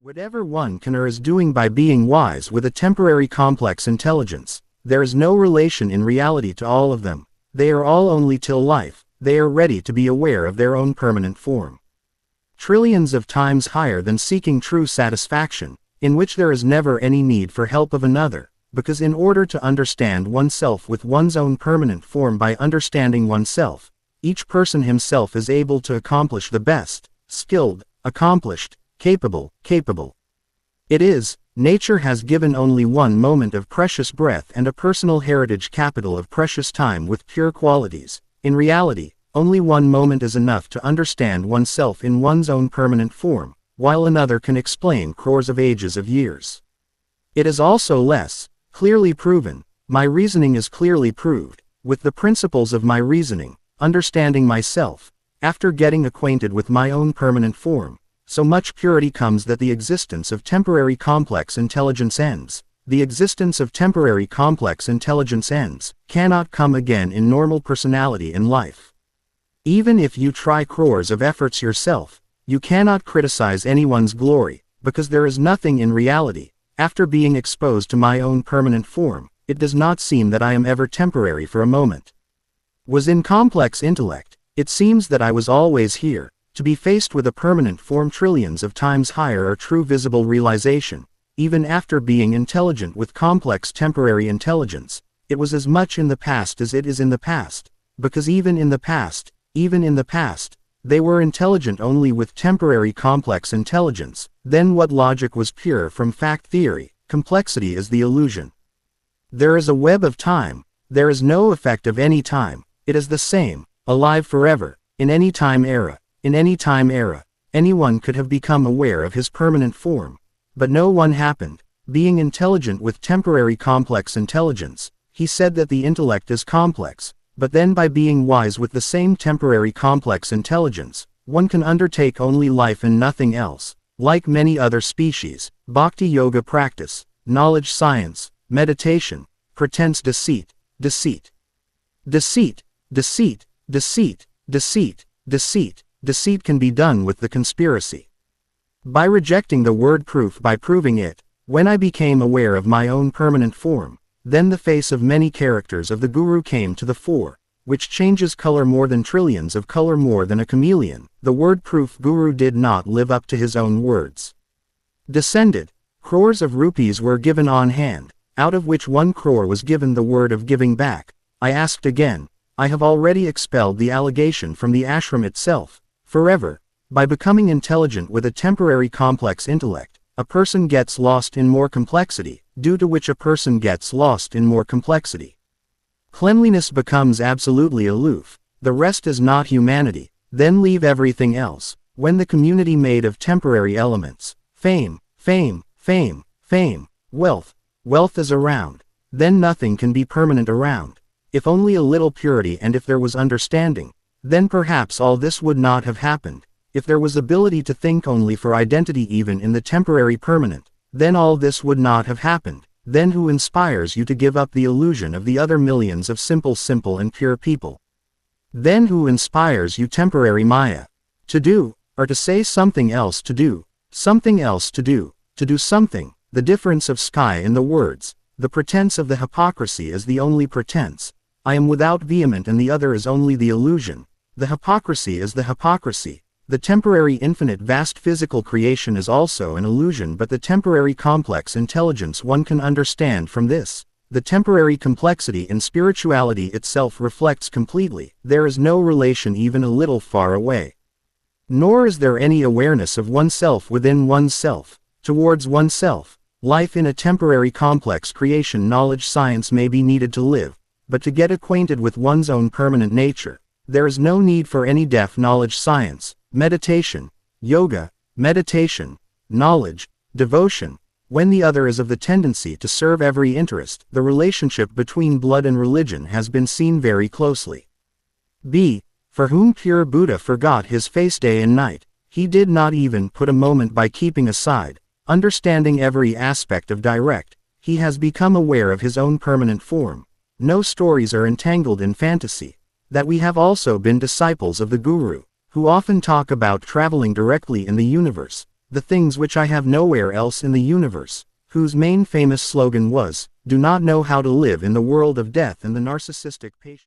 Whatever one can or is doing by being wise with a temporary complex intelligence, there is no relation in reality to all of them. They are all only till life, they are ready to be aware of their own permanent form. Trillions of times higher than seeking true satisfaction, in which there is never any need for help of another, because in order to understand oneself with one's own permanent form by understanding oneself, each person himself is able to accomplish the best, skilled, accomplished, capable. It is, nature has given only one moment of precious breath and a personal heritage capital of precious time with pure qualities. In reality, only one moment is enough to understand oneself in one's own permanent form, while another can explain crores of ages of years. It is also less, clearly proven, my reasoning is clearly proved, with the principles of my reasoning, understanding myself, after getting acquainted with my own permanent form. So much purity comes that the existence of temporary complex intelligence ends. The existence of temporary complex intelligence ends, cannot come again in normal personality in life. Even if you try crores of efforts yourself, you cannot criticize anyone's glory, because there is nothing in reality. After being exposed to my own permanent form, it does not seem that I am ever temporary for a moment. Was in complex intellect, it seems that I was always here. To be faced with a permanent form trillions of times higher or true visible realization, even after being intelligent with complex temporary intelligence, it was as much in the past as it is in the past, because even in the past, they were intelligent only with temporary complex intelligence. Then what logic was pure from fact theory? Complexity is the illusion. There is a web of time, there is no effect of any time, it is the same, alive forever, in any time era. In any time era, anyone could have become aware of his permanent form, but no one happened. Being intelligent with temporary complex intelligence, he said that the intellect is complex, but then by being wise with the same temporary complex intelligence, one can undertake only life and nothing else. Like many other species, bhakti yoga practice, knowledge science, meditation, pretense deceit. Deceit can be done with the conspiracy. By rejecting the word proof by proving it, when I became aware of my own permanent form, then the face of many characters of the Guru came to the fore, which changes color more than trillions of color more than a chameleon. The word proof Guru did not live up to his own words. Descended, crores of rupees were given on hand, out of which 1 crore was given the word of giving back. I asked again, I have already expelled the allegation from the ashram itself. Forever, by becoming intelligent with a temporary complex intellect, a person gets lost in more complexity, due to which a person gets lost in more complexity. Cleanliness becomes absolutely aloof, the rest is not humanity, then leave everything else. When the community made of temporary elements, fame, wealth is around, then nothing can be permanent around. If only a little purity and if there was understanding, then perhaps all this would not have happened. If there was ability to think only for identity even in the temporary permanent, then all this would not have happened. Then who inspires you to give up the illusion of the other millions of simple and pure people? Then who inspires you temporary Maya? To do, or to say something else to do, something else to do something, the difference of sky in the words, the pretense of the hypocrisy is the only pretense. I am without vehement and the other is only the illusion. The hypocrisy is the hypocrisy. The temporary infinite vast physical creation is also an illusion, but the temporary complex intelligence one can understand from this. The temporary complexity in spirituality itself reflects completely. There is no relation even a little far away. Nor is there any awareness of oneself within oneself, towards oneself. Life in a temporary complex creation knowledge science may be needed to live, but to get acquainted with one's own permanent nature, there is no need for any depth knowledge science, meditation, yoga, meditation, knowledge, devotion, when the other is of the tendency to serve every interest. The relationship between blood and religion has been seen very closely. B. For whom pure Buddha forgot his face day and night, he did not even put a moment by keeping aside, understanding every aspect of direct, he has become aware of his own permanent form. No stories are entangled in fantasy. That we have also been disciples of the Guru, who often talk about traveling directly in the universe. the things which I have nowhere else in the universe, whose main famous slogan was, "Do not know how to live in the world of death," and the narcissistic patient.